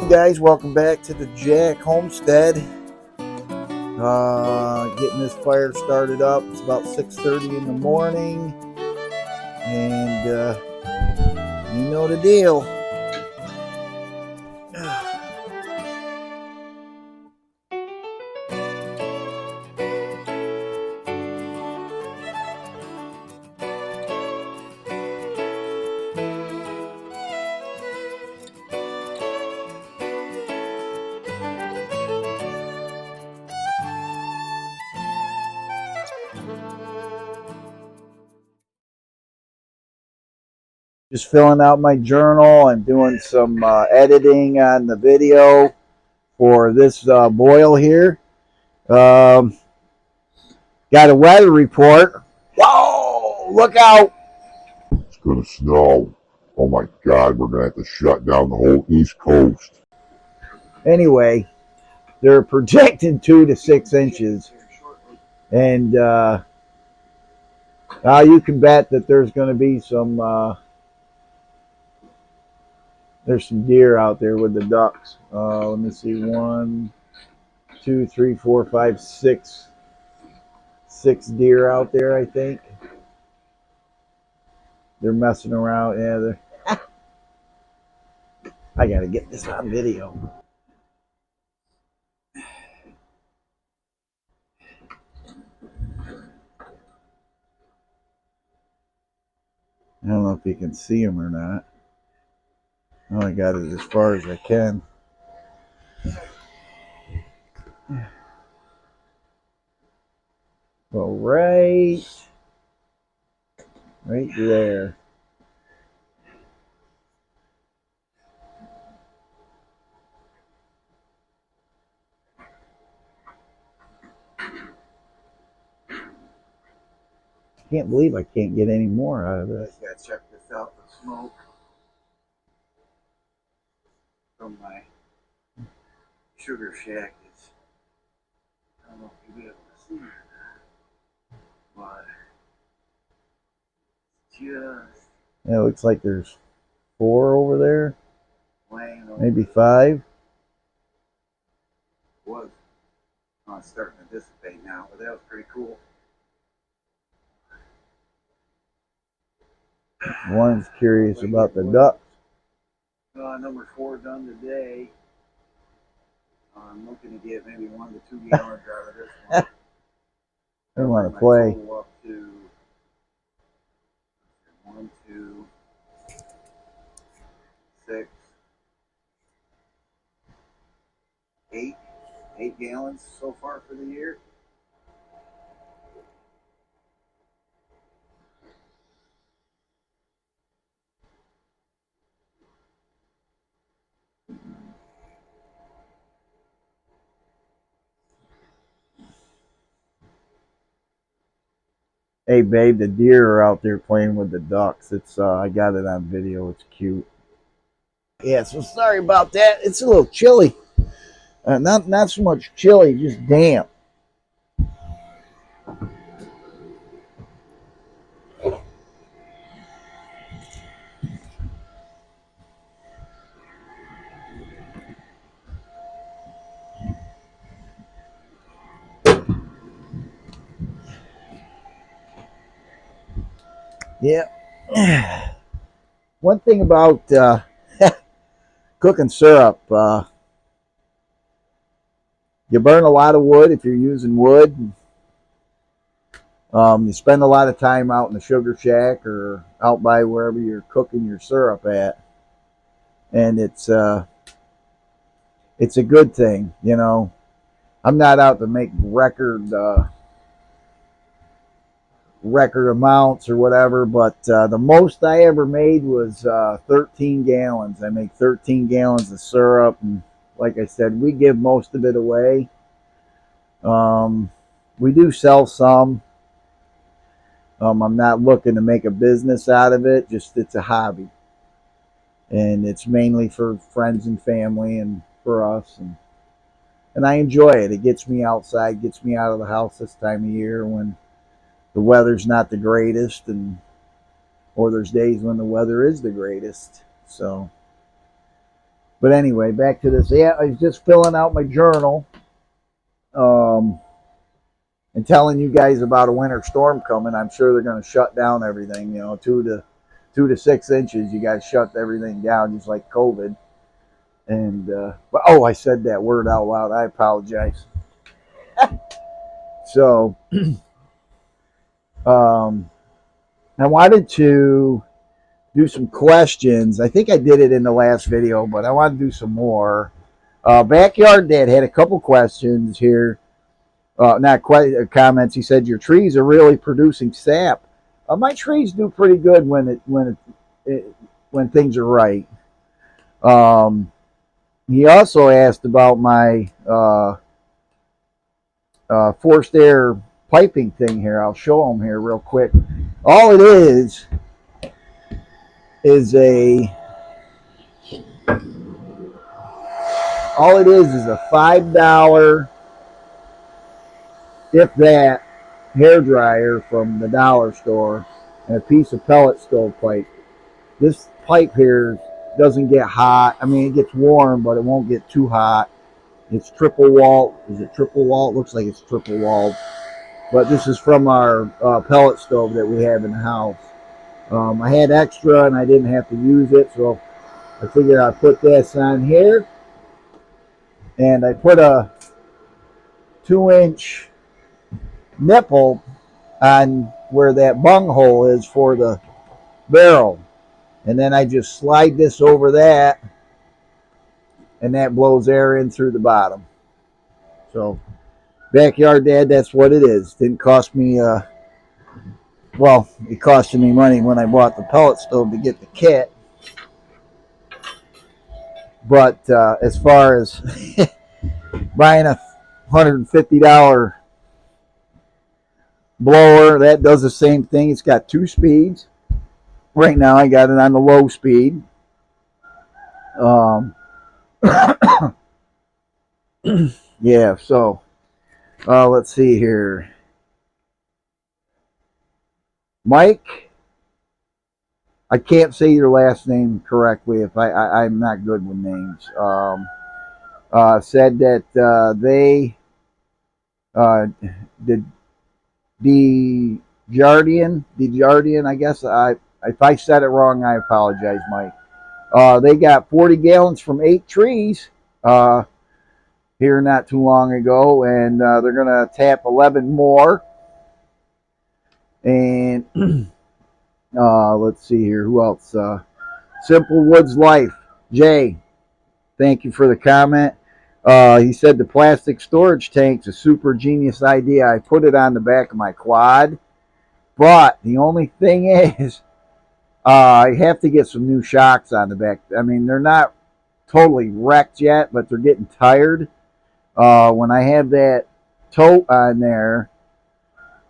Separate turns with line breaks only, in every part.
morning, guys. Welcome back to the Jack Homestead. Getting this fire started up. It's about 6:30 in the morning, and you know the deal. Just filling out my journal and doing some editing on the video for this boil here. Got a weather report. Whoa! Look out!
It's gonna snow. Oh my God, we're gonna have to shut down the whole East Coast.
Anyway, they're projecting 2 to 6 inches, and you can bet that there's going to be some. There's some deer out there with the ducks. Let me see, 1, 2, 3, 4, 5, 6 deer out there. I think they're messing around. Yeah, they're. I gotta get this on video. I don't know if you can see them or not. Oh, I got it as far as I can. Well, right there. I can't believe I can't get any more out of this. I gotta check this out. The smoke from my sugar shack is, I don't know if you'll be able to see it or not, but just, yeah, it looks like there's 4 over there, maybe 5. Was it's starting to dissipate now, but that was pretty cool. One's curious about the ducks. Number 4 done today. I'm looking to get maybe 1 to 2 gallons out of this one. I don't want to play. Up to 1, 2, 6, 8 gallons so far for the year. Hey babe, the deer are out there playing with the ducks. It's I got it on video. It's cute. Yeah, so sorry about that. It's a little chilly. Not so much chilly, just damp. Yeah. One thing about cooking syrup, you burn a lot of wood if you're using wood. You spend a lot of time out in the sugar shack or out by wherever you're cooking your syrup at, and it's a good thing, you know. I'm not out to make record amounts or whatever, but the most I ever made was 13 gallons. I make 13 gallons of syrup, and like I said, we give most of it away. We do sell some. I'm not looking to make a business out of it, just it's a hobby. And it's mainly for friends and family and for us. And I enjoy it. It gets me outside, gets me out of the house this time of year when the weather's not the greatest, or there's days when the weather is the greatest. So But anyway, back to this. Yeah, I was just filling out my journal, um, and telling you guys about a winter storm coming. I'm sure they're going to shut down everything. 2 to 6 inches. You guys shut everything down, just like COVID. And but oh, I said that word out loud. I apologize. So, um, I wanted to do some questions. I think I did it in the last video, but I want to do some more. Backyard Dad had a couple questions here. Not quite comments. He said your trees are really producing sap. My trees do pretty good when things are right. He also asked about my forced air piping thing here. I'll show him here real quick. All it is a $5, if that, hair dryer from the dollar store and a piece of pellet stove pipe. This pipe here doesn't get hot. I mean, it gets warm, but it won't get too hot. It's triple wall. Is it triple wall? It looks like it's triple walled. But this is from our pellet stove that we have in the house. I had extra and I didn't have to use it, so I figured I'd put this on here. And I put a 2-inch nipple on where that bung hole is for the barrel. And then I just slide this over that, and that blows air in through the bottom. So, Backyard Dad, that's what it is. Didn't cost me, well, it costed me money when I bought the pellet stove to get the kit. But as far as buying a $150 blower, that does the same thing. It's got 2 speeds. Right now I got it on the low speed. Yeah, so let's see here. Mike, I can't say your last name correctly if I'm not good with names. Said that they did Dejardian, I guess. If I said it wrong, I apologize, Mike. They got 40 gallons from 8 trees here not too long ago, and they're going to tap 11 more. And let's see here. Who else? Simple Woods Life. Jay, thank you for the comment. He said the plastic storage tank's a super genius idea. I put it on the back of my quad. But the only thing is, I have to get some new shocks on the back. I mean, they're not totally wrecked yet, but they're getting tired. When I have that tote on there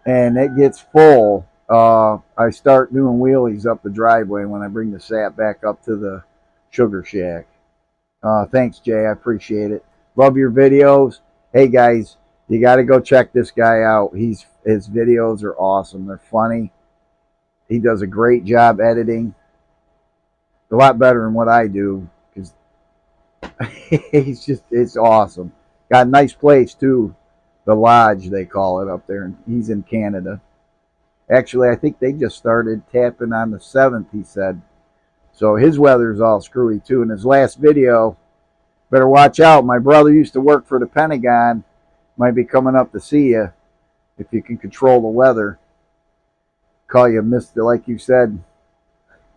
and it gets full, I start doing wheelies up the driveway when I bring the sap back up to the sugar shack. Thanks, Jay. I appreciate it. Love your videos. Hey, guys, you got to go check this guy out. His videos are awesome. They're funny. He does a great job editing. A lot better than what I do, because it's awesome. Got a nice place too. The Lodge, they call it up there, and he's in Canada. Actually, I think they just started tapping on the 7th, he said. So his weather's all screwy too. In his last video, better watch out. My brother used to work for the Pentagon. Might be coming up to see you if you can control the weather. Call you Mr. Like you said,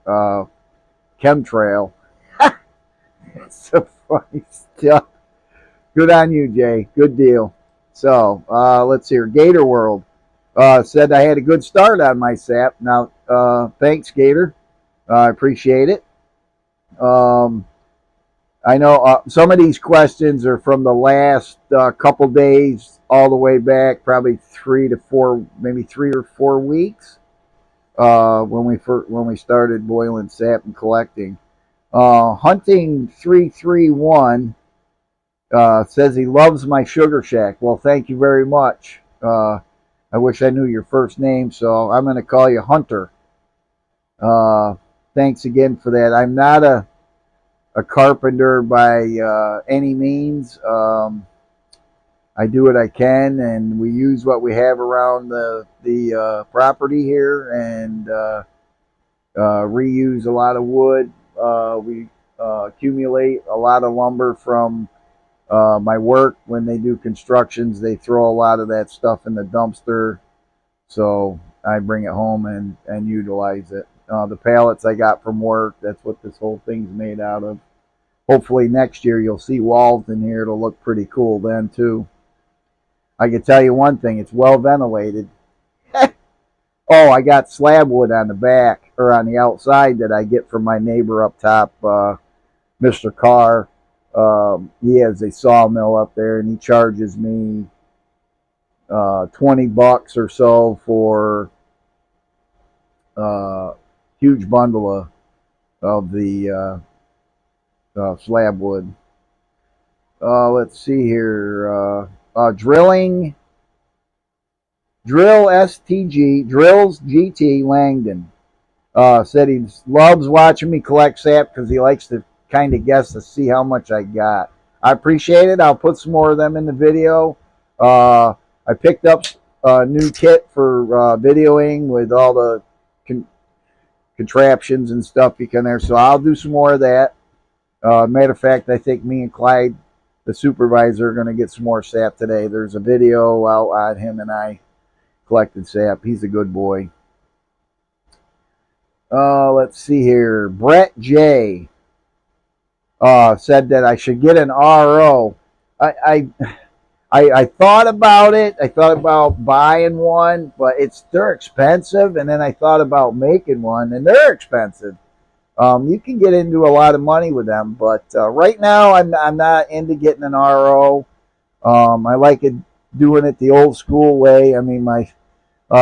chemtrail. It's so funny stuff. Good on you, Jay. Good deal. So let's see here. Gator World said I had a good start on my sap. Now, thanks, Gator. I appreciate it. I know some of these questions are from the last couple days, all the way back, probably 3 to 4, maybe 3 or 4 weeks when we started boiling sap and collecting. Hunting 331 says he loves my sugar shack. Well, thank you very much. I wish I knew your first name, so I'm going to call you Hunter. Thanks again for that. I'm not a a carpenter by any means. I do what I can, and we use what we have around the property here, and reuse a lot of wood. We accumulate a lot of lumber from my work. When they do constructions, they throw a lot of that stuff in the dumpster, so I bring it home and utilize it. The pallets I got from work, that's what this whole thing's made out of. Hopefully next year you'll see walls in here. It'll look pretty cool then too. I can tell you one thing, it's well ventilated. Oh, I got slab wood on the back, or on the outside, that I get from my neighbor up top, Mr. Carr. He has a sawmill up there, and he charges me $20 or so for a huge bundle of the slab wood. Let's see here. Drill STG, Drills GT Langdon. Said he loves watching me collect sap because he likes to kind of guess to see how much I got. I appreciate it. I'll put some more of them in the video. I picked up a new kit for videoing with all the contraptions and stuff you can there, so I'll do some more of that. Matter of fact, I think me and Clyde, the supervisor, are going to get some more sap today. There's a video out on him and I collected sap. He's a good boy. Let's see here. Brett J. Said that I should get an RO. I thought about it. I thought about buying one, but they're expensive. And then I thought about making one, and they're expensive. You can get into a lot of money with them, but right now I'm not into getting an RO. I like doing it the old school way. I mean,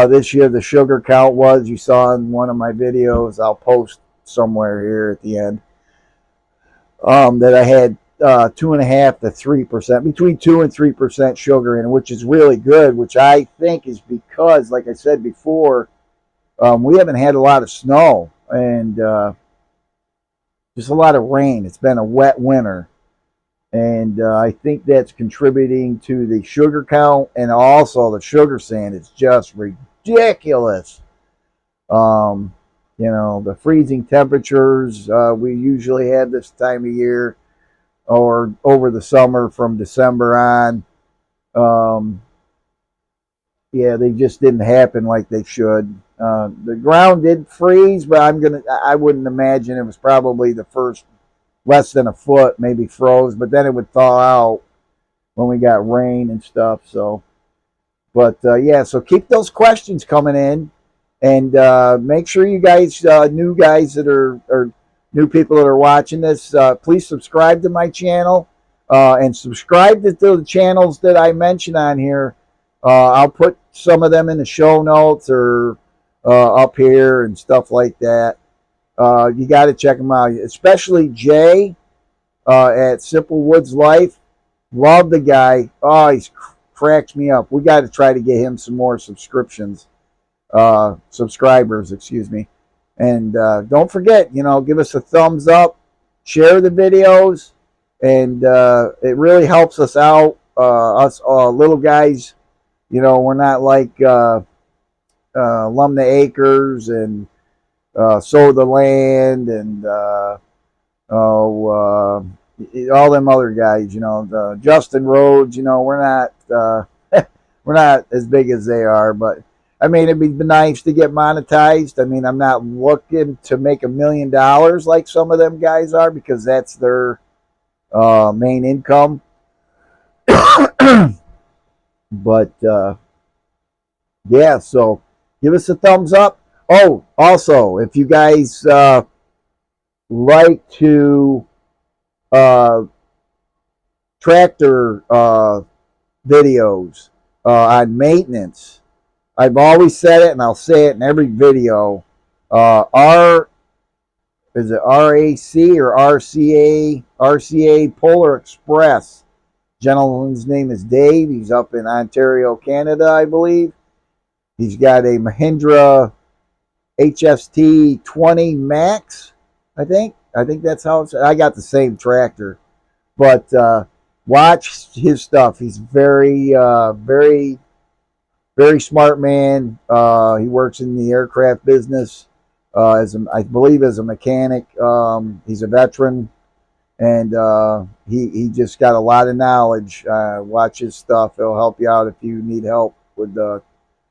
this year the sugar count was, you saw in one of my videos, I'll post somewhere here at the end, that I had 2.5% to 3%, between 2 and 3% sugar in it, which is really good, which I think is because, like I said before, we haven't had a lot of snow and just a lot of rain. It's been a wet winter, and I think that's contributing to the sugar count, and also the sugar sand is just ridiculous. The freezing temperatures we usually have this time of year, or over the summer from December on. Yeah, they just didn't happen like they should. The ground did freeze, but I wouldn't imagine it was probably the first less than a foot maybe froze, but then it would thaw out when we got rain and stuff. So, but yeah, so keep those questions coming in, and make sure you guys, new guys that are, or new people that are watching this, please subscribe to my channel, and subscribe to the channels that I mention on here. I'll put some of them in the show notes or up here and stuff like that. You got to check them out, especially Jay at Simple Woods Life. Love the guy. Oh, he cracks me up. We got to try to get him some more subscribers, excuse me. And don't forget, give us a thumbs up, share the videos, and it really helps us out. Us little guys, we're not like Lumna Acres and Sow the Land and all them other guys, Justin Rhodes. We're not we're not as big as they are, but I mean, it'd be nice to get monetized. I mean, I'm not looking to make $1 million like some of them guys are, because that's their main income. But yeah, so give us a thumbs up. Oh, also, if you guys like to tractor videos on maintenance, I've always said it, and I'll say it in every video. Is it RAC or RCA? RCA Polar Express. Gentleman's name is Dave. He's up in Ontario, Canada, I believe. He's got a Mahindra HST 20 Max, I think. I think that's how it's. I got the same tractor, but watch his stuff. He's very smart man. He works in the aircraft business I believe, as a mechanic. He's a veteran, and he just got a lot of knowledge. Watch his stuff; he'll help you out if you need help with the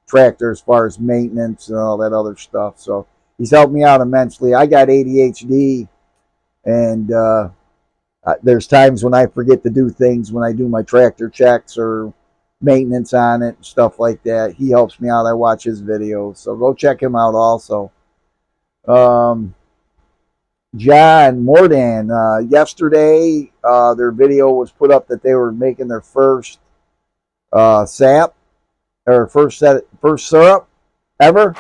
tractor as far as maintenance and all that other stuff. So he's helped me out immensely. I got ADHD, and there's times when I forget to do things when I do my tractor checks or maintenance on it and stuff like that. He helps me out. I watch his videos, so go check him out also. Um, John Mordan, yesterday their video was put up that they were making their first sap or first syrup ever.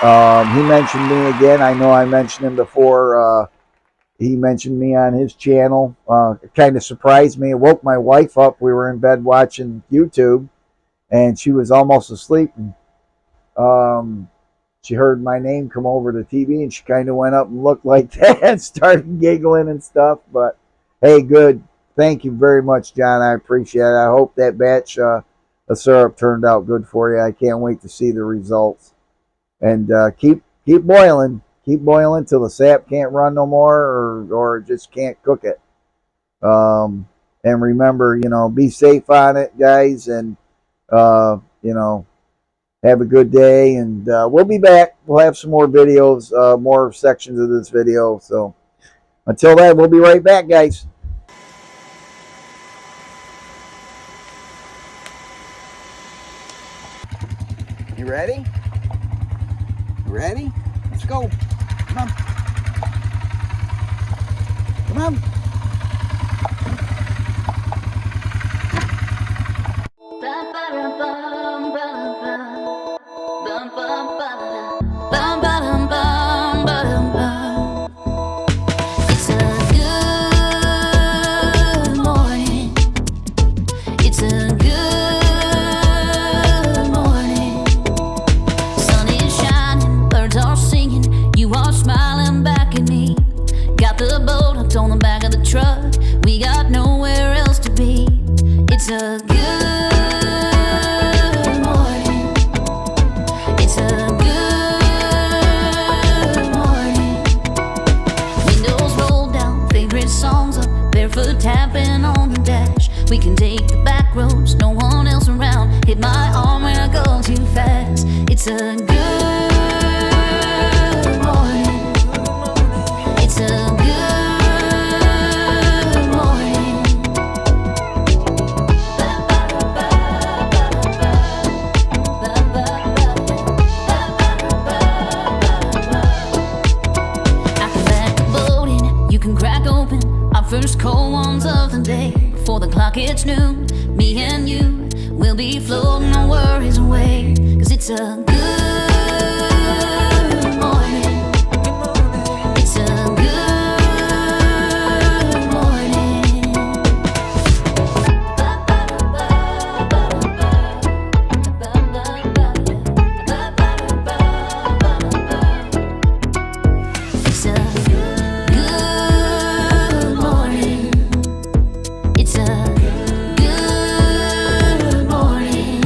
He mentioned me again. I know I mentioned him before. He mentioned me on his channel. It kind of surprised me. It woke my wife up. We were in bed watching YouTube, and she was almost asleep. And, she heard my name come over the TV, and she kind of went up and looked like that and started giggling and stuff. But hey, good. Thank you very much, John. I appreciate it. I hope that batch of syrup turned out good for you. I can't wait to see the results. And keep boiling. Keep boiling till the sap can't run no more, or just can't cook it. And remember, be safe on it, guys, and have a good day. And we'll be back. We'll have some more videos, more sections of this video. So until then, we'll be right back, guys. You ready? You ready? Let's go. Come on. Come on.
It's a good morning. It's a good morning. Sun is shining, birds are singing, you are smiling back at me. Got the boat hooked on the back of the truck, we got nowhere else to be. It's a good morning. It's a good morning. Windows rolled down, favorite songs up, barefoot tapping on the dash. We can take the back roads, no one else around. Hit my arm when I go too fast. It's a good morning. It's a good morning. After that boating, you can crack open our first cold ones of the day. Before the clock hits noon, me and you will be floating our worries away. 'Cause it's a good morning. It's a good morning. It's a good morning. It's a good morning.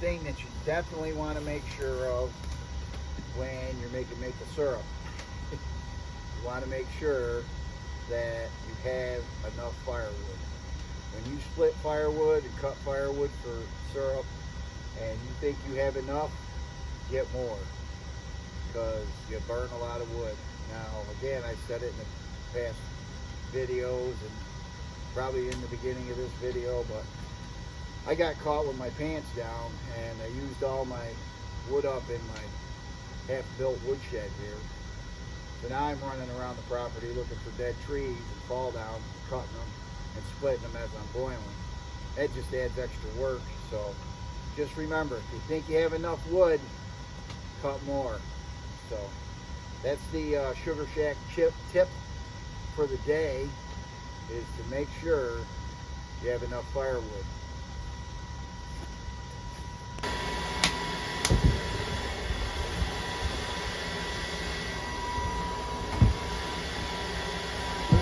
thing that you definitely want to make sure of when you're making maple syrup. You want to make sure that you have enough firewood. When you split firewood and cut firewood for syrup and you think you have enough, get more, because you burn a lot of wood. Now, again, I said it in the past videos and probably in the beginning of this video, but I got caught with my pants down and I used all my wood up in my half-built woodshed here. So now I'm running around the property looking for dead trees and fall down, cutting them and splitting them as I'm boiling. That just adds extra work. So just remember, if you think you have enough wood, cut more. So that's the Sugar Shack tip for the day, is to make sure you have enough firewood.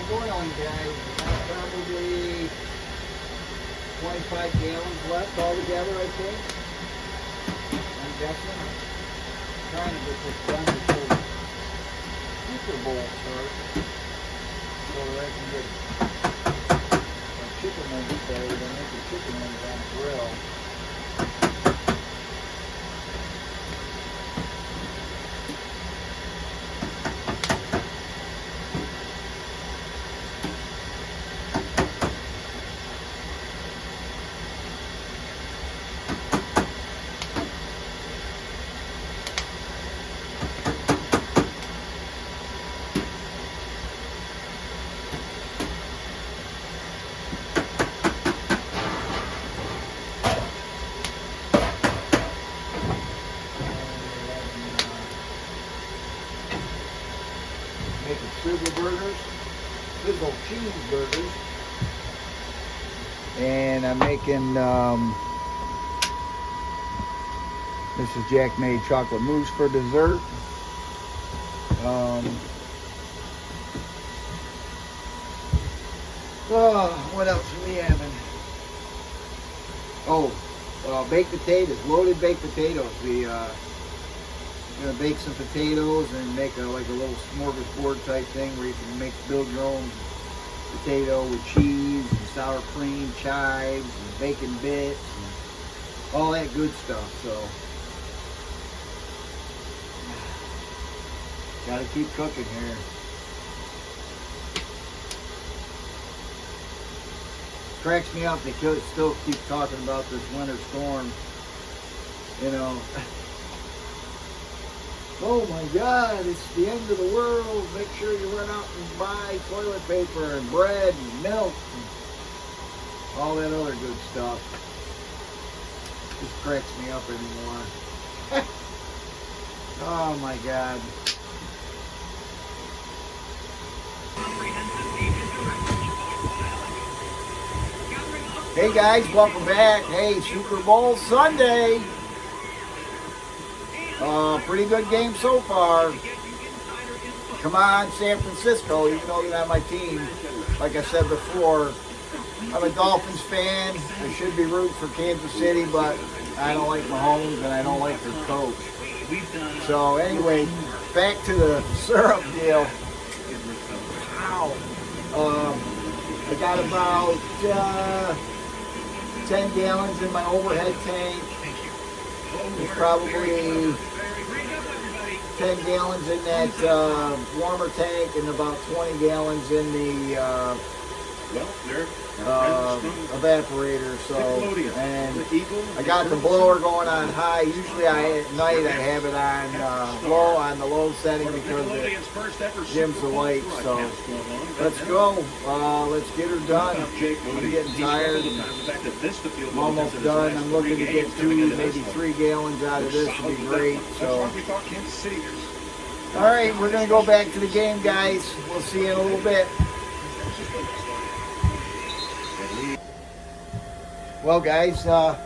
Boiling, guys. Probably 25 gallons left altogether, I think. I'm guessing. Trying to get this done before the Super Bowl starts, so that I can get some chicken wings today. We're making chicken wings on the grill. Making sugar burgers, sizzle cheeseburgers, and I'm making Mrs. Jack made chocolate mousse for dessert. What else are we having? Oh, baked potatoes, loaded baked potatoes. We gonna bake some potatoes and make like a little smorgasbord type thing where you can build your own potato with cheese and sour cream, chives, and bacon bits, and all that good stuff. So gotta keep cooking here. Cracks me up. They still keep talking about this winter storm. You know. Oh my God, it's the end of the world. Make sure you run out and buy toilet paper and bread and milk and all that other good stuff. Just cracks me up anymore. Oh my God. Hey guys, welcome back. Hey, Super Bowl Sunday. Pretty good game so far. Come on, San Francisco, even though you're not my team. Like I said before, I'm a Dolphins fan. I should be rooting for Kansas City, but I don't like Mahomes and I don't like their coach. So anyway, back to the syrup deal. Wow. I got about 10 gallons in my overhead tank. There's probably 10 gallons in that warmer tank and about 20 gallons in the evaporator. So, and I got the blower going on high. Usually at night I have it on low, on the low setting, because it dims the light. So let's go. Let's get her done. I'm getting tired. I'm almost done. I'm looking to get 2, maybe 3 gallons out of this. Would be great. So, all right, we're going to go back to the game, guys. We'll see you in a little bit. Well, guys, well,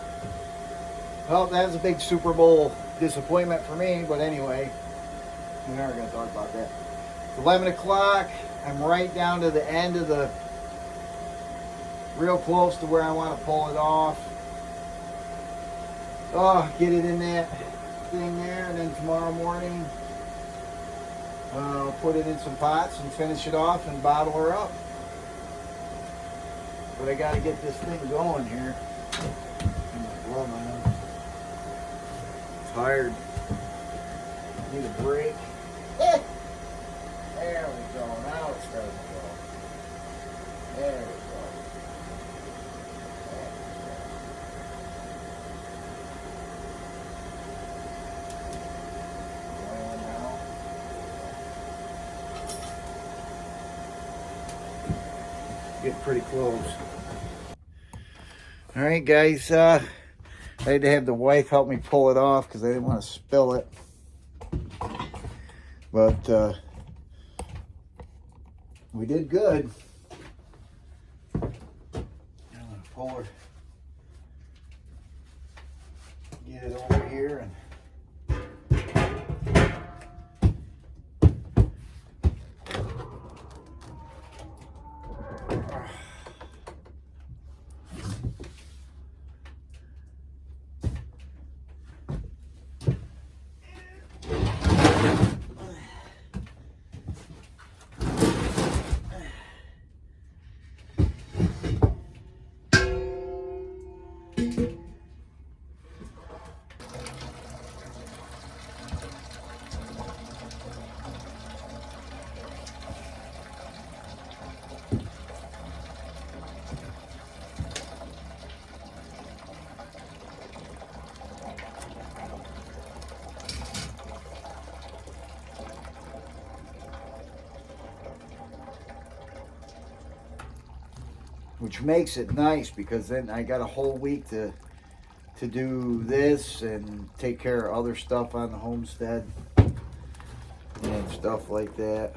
that was a big Super Bowl disappointment for me, but anyway, we're never going to talk about that. It's 11 o'clock. I'm right down to the end of the, real close to where I want to pull it off. get it in that thing there, and then tomorrow morning put it in some pots and finish it off and bottle her up. But I got to get this thing going here. Glove on. Tired. Need a break. There we go. Now it's starting to go. There we go. Going now. Getting pretty close. All right, guys. I had to have the wife help me pull it off because I didn't want to spill it. But we did good. I'm gonna pull her, get it over here, and which makes it nice because then I got a whole week to do this and take care of other stuff on the homestead and stuff like that.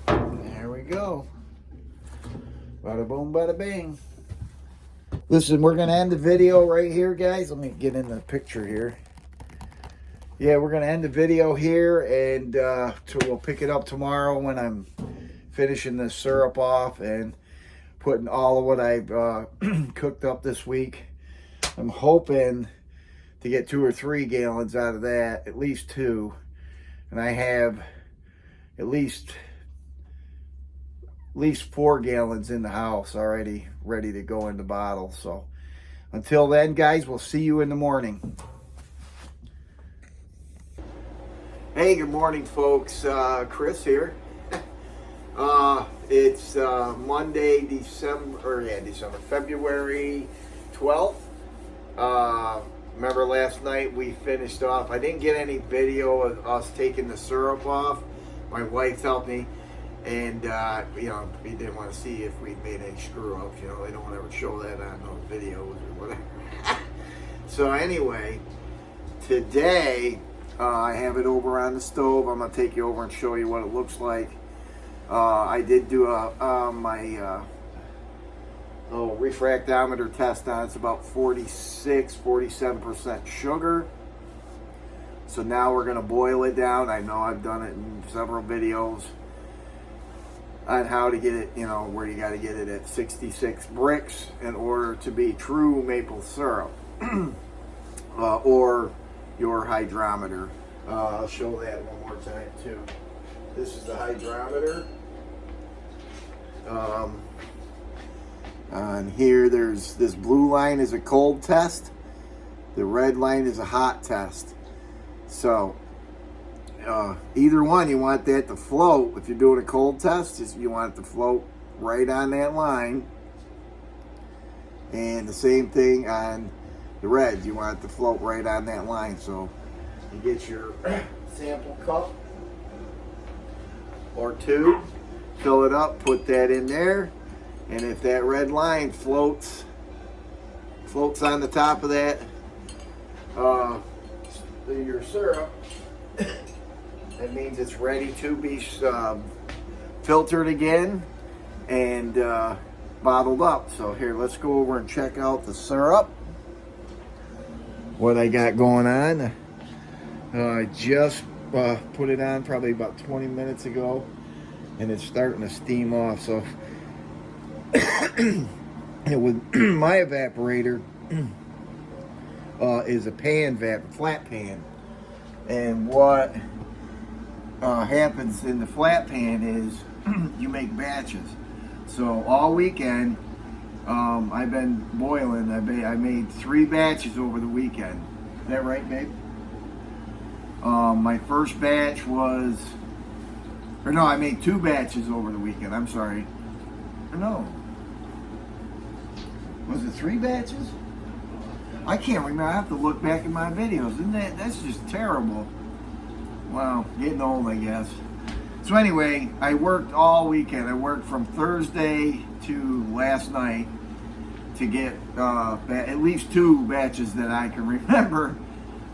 There we go. Bada boom, bada bing. Listen, we're going to end the video right here, guys. Let me get in the picture here. Yeah, we're going to end the video here, and we'll pick it up tomorrow when I'm finishing the syrup off and putting all of what I've cooked up this week. I'm hoping to get 2 or 3 gallons out of that, at least 2. And I have at least 4 gallons in the house already ready to go in the bottle. So until then, guys, we'll see you in the morning. Hey, good morning, folks. Chris here. It's Monday, February 12th. Remember last night we finished off. I didn't get any video of us taking the syrup off. My wife helped me, and we didn't want to see if we made any screw ups. They don't ever show that on those videos or whatever. So anyway, today I have it over on the stove. I'm gonna take you over and show you what it looks like. I did do my little refractometer test on it. It's about 47% sugar. So now we're gonna boil it down. I know I've done it in several videos on how to get it, where you got to get it at 66 bricks in order to be true maple syrup, or your hydrometer. I'll show that one more time too. This is the hydrometer. On here, there's this blue line is a cold test. The red line is a hot test. So either one, you want that to float. If you're doing a cold test, you want it to float right on that line. And the same thing on the red, you want it to float right on that line. So you get your sample cup or 2, fill it up, put that in there, and if that red line floats on the top of that, your syrup, that means it's ready to be filtered again and bottled up. So here, let's go over and check out the syrup. What I got going on. I just put it on probably about 20 minutes ago. and it's starting to steam off. So with my evaporator is a flat pan, and what happens in the flat pan is you make batches. So all weekend I've been boiling. I made 3 batches over the weekend. Is that right, babe? My first batch was, or no, I made 2 batches over the weekend. I'm sorry. Or no. Was it 3 batches? I can't remember. I have to look back at my videos. That's just terrible. Wow, getting old, I guess. So anyway, I worked all weekend. I worked from Thursday to last night to get at least 2 batches that I can remember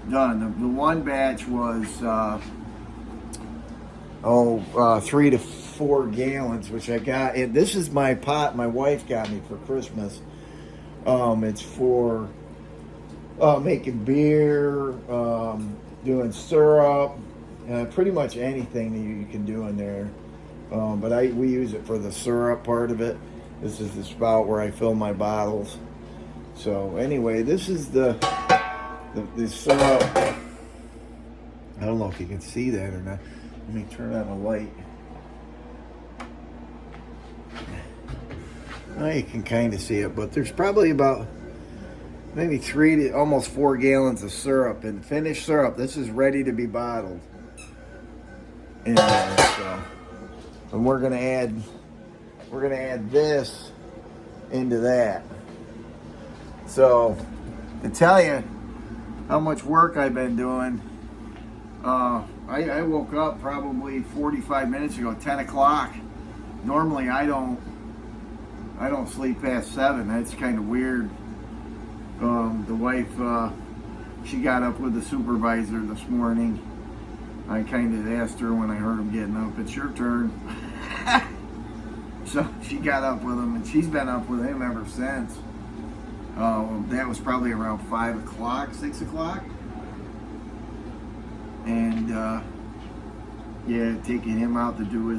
done. The one batch was 3 to 4 gallons, which I got. And this is my pot my wife got me for Christmas. It's for making beer, doing syrup, pretty much anything that you can do in there. But we use it for the syrup part of it. This is the spout where I fill my bottles. So anyway, this is the syrup. I don't know if you can see that or not. Let me turn on the light. Now you can kind of see it, but there's probably about maybe 3 to almost 4 gallons of syrup, and finished syrup. This is ready to be bottled. And we're gonna add this into that. So to tell you how much work I've been doing, I woke up probably 45 minutes ago, 10 o'clock. Normally I don't sleep past 7. That's kind of weird. The wife, she got up with the supervisor this morning. I kind of asked her when I heard him getting up, it's your turn. So she got up with him, and she's been up with him ever since. That was probably around 5 o'clock, 6 o'clock. And yeah, taking him out to do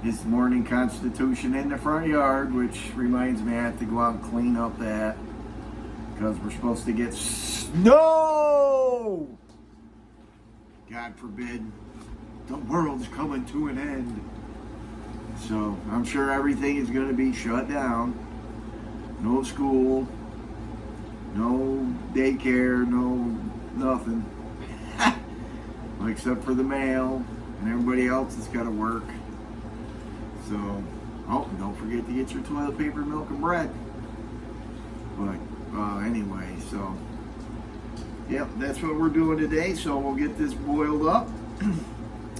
his morning constitution in the front yard, which reminds me I have to go out and clean up that, because we're supposed to get snow. God forbid, the world's coming to an end. So I'm sure everything is going to be shut down. No school, no daycare, no nothing. Except for the mail, and everybody else has got to work. So, don't forget to get your toilet paper, milk, and bread. But anyway, so yep, that's what we're doing today. So we'll get this boiled up.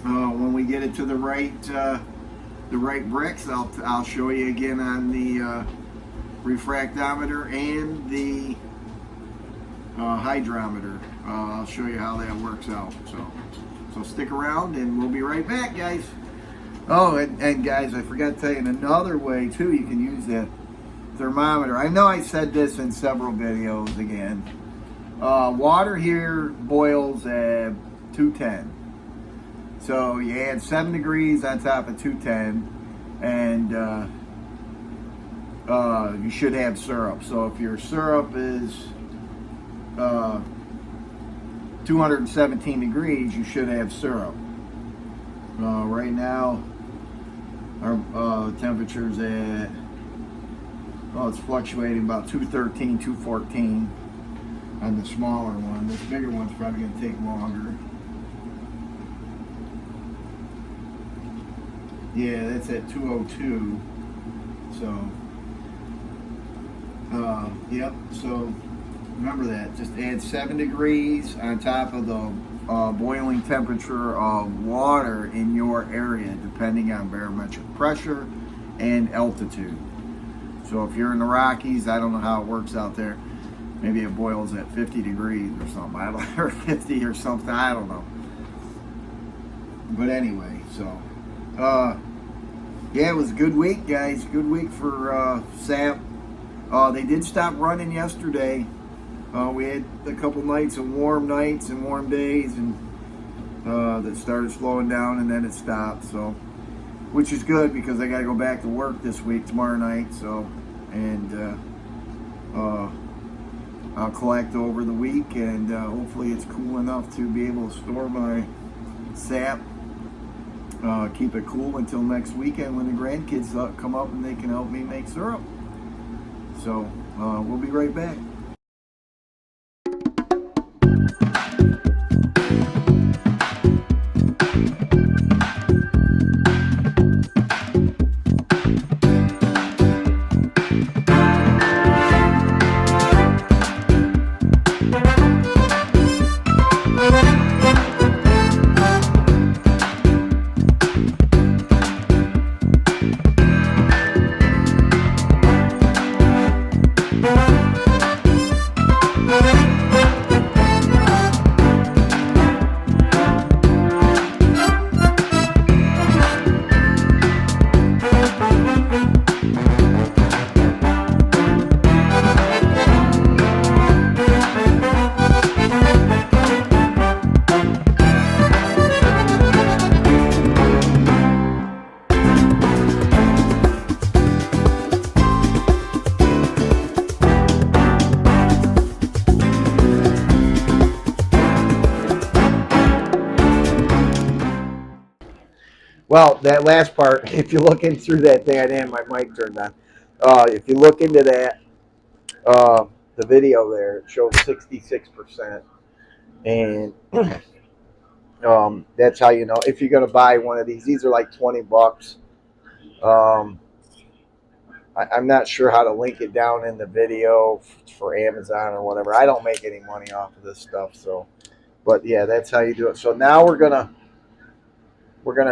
When we get it to the right bricks, I'll show you again on the refractometer and the hydrometer. I'll show you how that works out. So stick around, and we'll be right back, guys. Oh, and guys, I forgot to tell you another way too. You can use the thermometer. I know I said this in several videos again. Water here boils at 210. So you add 7 degrees on top of 210, and you should have syrup. So if your syrup is 217 degrees, you should have syrup. Right now, our temperature's at, it's fluctuating about 213, 214 on the smaller one. This bigger one's probably going to take longer. Yeah, that's at 202. So, yep. So remember that. Just add 7 degrees on top of the boiling temperature of water in your area, depending on barometric pressure and altitude. So if you're in the Rockies, I don't know how it works out there. Maybe it boils at 50 degrees or something. I don't know, or 50 or something. I don't know. But anyway, so yeah, it was a good week, guys. Good week for sap. They did stop running yesterday. We had a couple nights of warm nights and warm days, and that started slowing down, and then it stopped. So which is good because I got to go back to work this week, tomorrow night. So, and I'll collect over the week, and hopefully it's cool enough to be able to store my sap. Keep it cool until next weekend when the grandkids come up and they can help me make syrup. So we'll be right back. Well, that last part, if you look in through that thing, I didn't have my mic turned on. If you look into that, the video there, it shows 66%. And that's how you know. If you're going to buy one of these are like 20 bucks. I'm not sure how to link it down in the video for Amazon or whatever. I don't make any money off of this stuff. So, but yeah, that's how you do it. So now we're gonna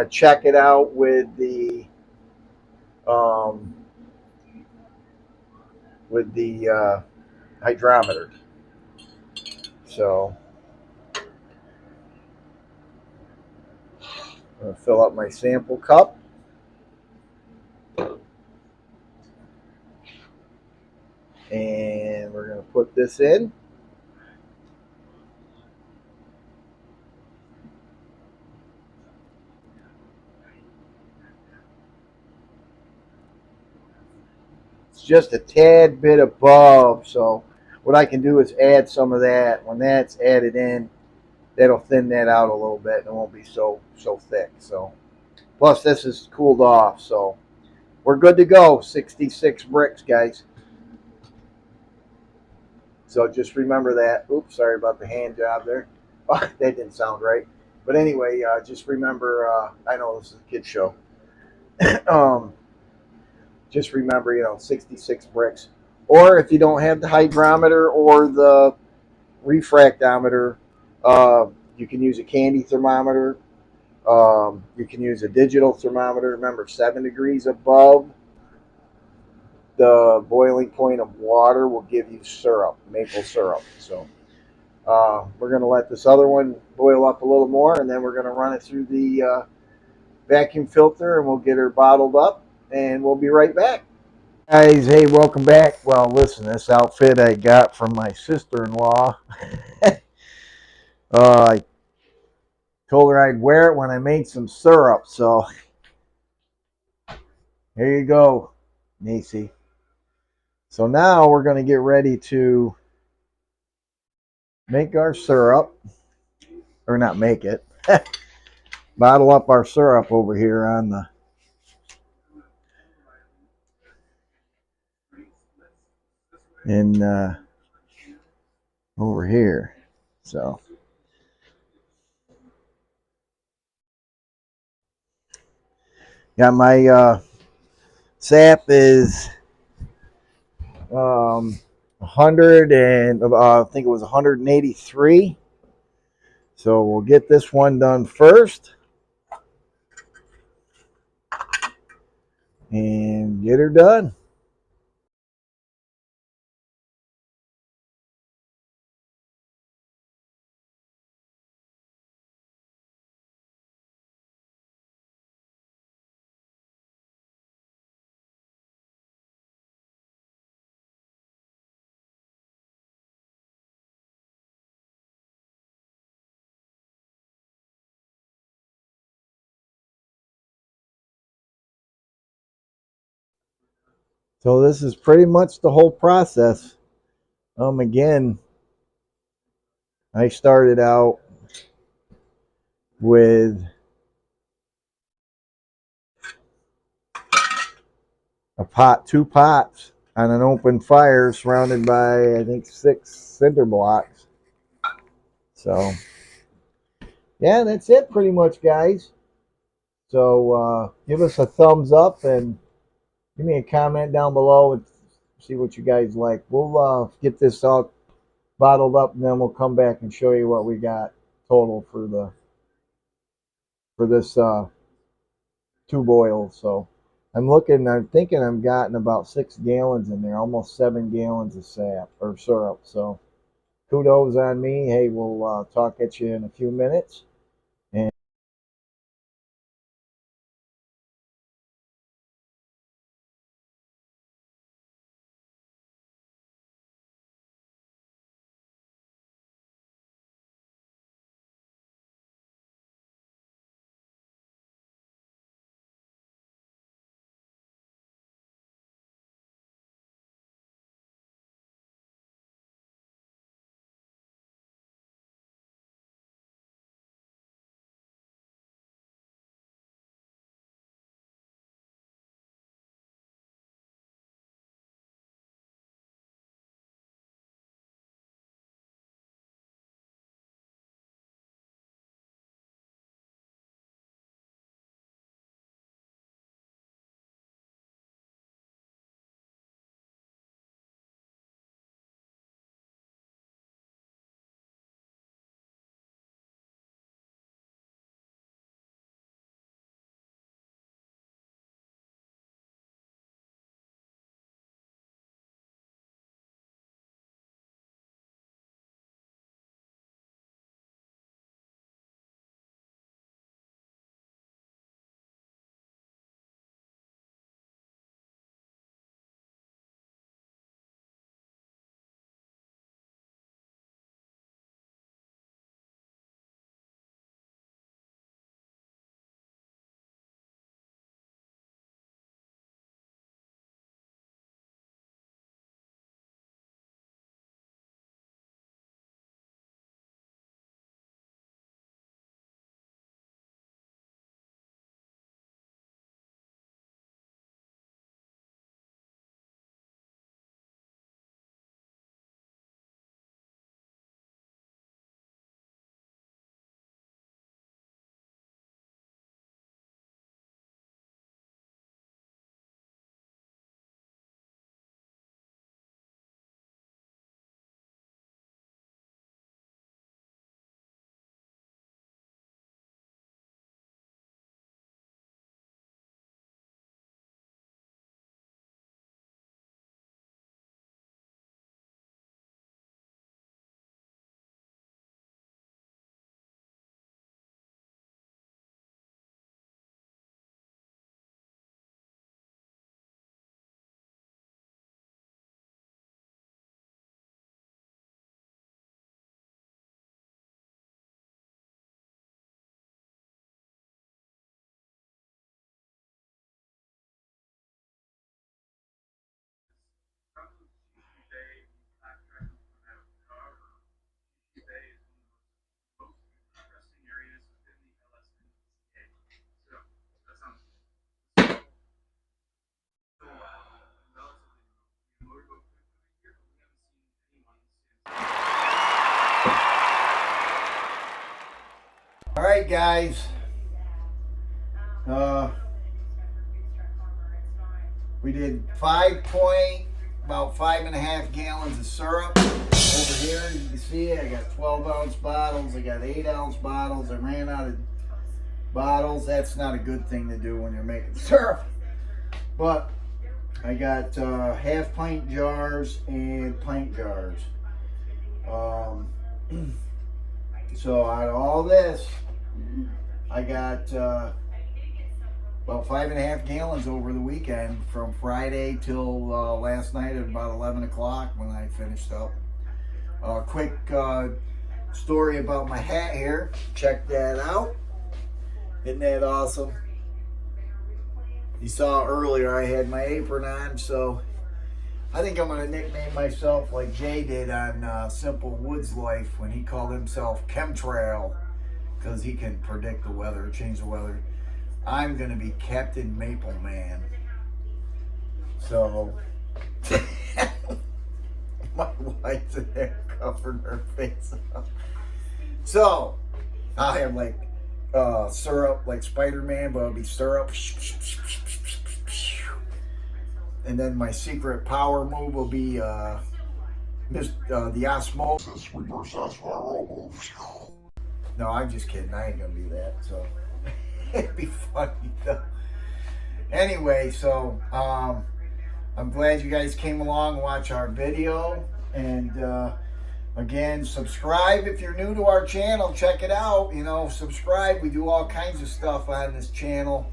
check it out um, with the hydrometer. So I'm gonna fill up my sample cup. And we're gonna put this in. It's just a tad bit above. So what I can do is add some of that. When that's added in, that'll thin that out a little bit and it won't be so thick. So plus this is cooled off, so we're good to go. 66 bricks, guys. So just remember that. Oops, sorry about the hand job there. Oh, that didn't sound right. But anyway, just remember, I know this is a kid show. um, just remember, 66 bricks. Or if you don't have the hydrometer or the refractometer, you can use a candy thermometer. You can use a digital thermometer. Remember, 7 degrees above the boiling point of water will give you syrup, maple syrup. So we're going to let this other one boil up a little more, and then we're going to run it through the vacuum filter, and we'll get her bottled up, and we'll be right back. Guys, hey, welcome back. Well, listen, this outfit I got from my sister-in-law. I told her I'd wear it when I made some syrup, so here you go, Nisi. So now we're going to get ready to make our syrup, or not make it, bottle up our syrup over here on the over here. So got my sap is 100 and I think it was 183. So we'll get this one done first and get her done. So this is pretty much the whole process. Again, I started out with a pot, 2 pots on an open fire surrounded by, I think, 6 cinder blocks. So, yeah, that's it pretty much, guys. So, give us a thumbs up and give me a comment down below and see what you guys like. We'll get this all bottled up and then we'll come back and show you what we got total for this 2 boils. So I'm thinking I've gotten about 6 gallons in there, almost 7 gallons of sap or syrup. So kudos on me. Hey, we'll talk at you in a few minutes. And all right, guys. We did about 5.5 gallons of syrup over here. You can see I got 12-ounce bottles. I got 8-ounce bottles. I ran out of bottles. That's not a good thing to do when you're making syrup. But I got half-pint jars and pint jars. So out of all this, I got about 5.5 gallons over the weekend from Friday till last night at about 11 o'clock when I finished up. Quick story about my hat here. Check that out. Isn't that awesome? You saw earlier I had my apron on, so I think I'm going to nickname myself like Jay did on Simple Woods Life when he called himself Chemtrail, because he can predict the weather, change the weather. I'm going to be Captain Maple Man. So, my wife's in there covering her face up. So, I'll have like syrup, like Spider-Man, but it'll be syrup. And then my secret power move will be the osmosis, reverse osmosis. No, I'm just kidding. I ain't gonna do that. So it'd be funny though. Anyway, so I'm glad you guys came along and watched our video. And again, subscribe if you're new to our channel. Check it out. You know, subscribe. We do all kinds of stuff on this channel.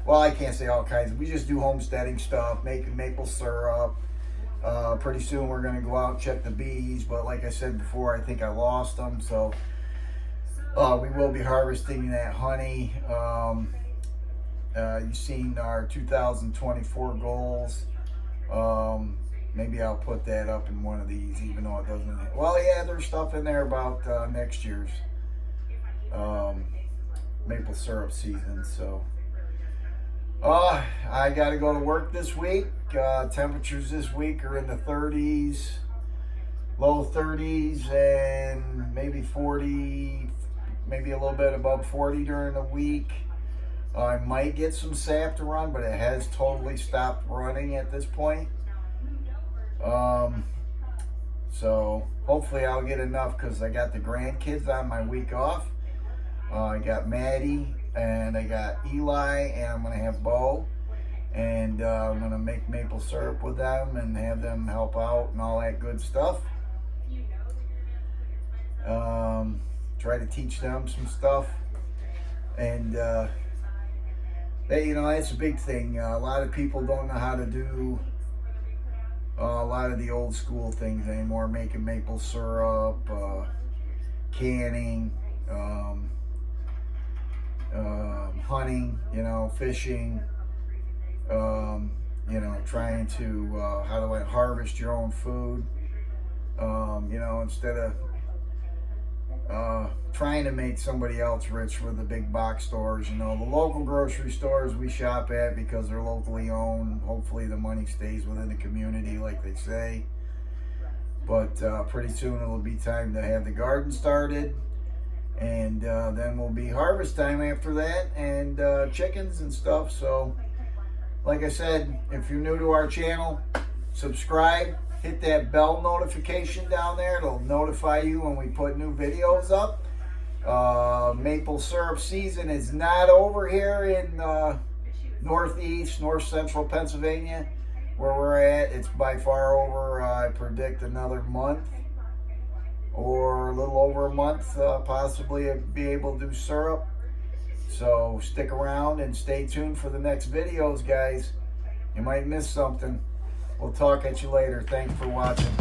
Well, I can't say all kinds. We just do homesteading stuff, making maple syrup. Pretty soon we're going to go out and check the bees. But like I said before, I think I lost them. So we will be harvesting that honey. You've seen our 2024 goals. Maybe I'll put that up in one of these, even though it doesn't. Well, yeah, there's stuff in there about next year's maple syrup season. So I got to go to work this week. Temperatures this week are in the 30s, low 30s, and maybe 40, maybe a little bit above 40 during the week. I might get some sap to run, but it has totally stopped running at this point. So hopefully I'll get enough, because I got the grandkids on my week off. I got Maddie and I got Eli, and I'm going to have Bo, and I'm going to make maple syrup with them and have them help out and all that good stuff. Try to teach them some stuff, and you know, that's a big thing. A lot of people don't know how to do a lot of the old school things anymore, making maple syrup, canning, hunting, you know, fishing, you know, trying to how do I harvest your own food, you know, instead of trying to make somebody else rich with the big box stores. You know, the local grocery stores we shop at, because they're locally owned, hopefully the money stays within the community like they say. But pretty soon it'll be time to have the garden started, and then will be harvest time after that, and chickens and stuff. So like I said, if you're new to our channel, subscribe. Hit that bell notification down there. It'll notify you when we put new videos up. Maple syrup season is not over here in north central Pennsylvania, where we're at. It's by far over. I predict another month or a little over a month, possibly be able to do syrup. So stick around and stay tuned for the next videos, guys. You might miss something. We'll talk at you later. Thanks for watching.